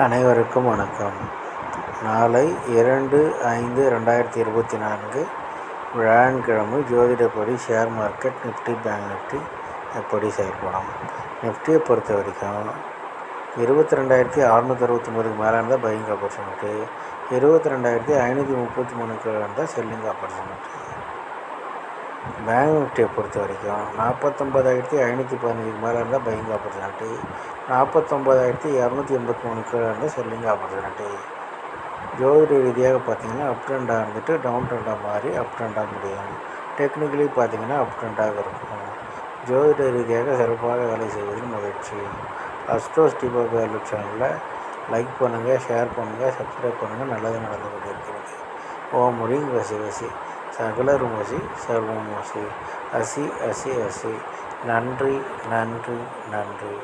அனைவருக்கும் வணக்கம். நாளை 2/5/2024 வியாழக்கிழமை ஜோதிடப்படி share market Nifty Bank Nifty எப்படி செயல்படும். நிஃப்டியை பொறுத்த வரைக்கும் 22,669 மேலே இருந்தால் பையிங் ஆப்பர்ச்சுனிட்டி, 22,533 இருந்தால் செல்லிங் ஆப்பர்ச்சுனிட்டி. பேங்க் நிஃப்டியை பொறுத்த வரைக்கும் 49,515 மேலே இருந்தால் பையிங் ஆப்பர்ச்சுனிட்டி, 49,283 இருந்தால் செல்லிங் ஆப்பர்ச்சுனிட்டி. ஜோதிட ரீதியாக பார்த்தீங்கன்னா அப் ட்ரெண்டாக இருந்துட்டு டவுன் ட்ரெண்டாக மாறி அப் ட்ரெண்டாக முடியும். டெக்னிக்கலி பார்த்தீங்கன்னா அப் ட்ரெண்டாக இருக்கும். ஜோதிட ரீதியாக சிறப்பாக வேலை செய்வதில் மகிழ்ச்சி. அஸ்ட்ரோஸ் தீபக் வேலு சேனலில் லைக் பண்ணுங்கள், ஷேர் பண்ணுங்கள், சப்ஸ்கிரைப் பண்ணுங்கள். நல்லது நடந்து கொண்டிருக்கிறது. ஓம் மொழிங் வசி வசி சகலரும் வசி சர்வம் வசி. அசி அசி அசி. நன்றி நன்றி நன்றி.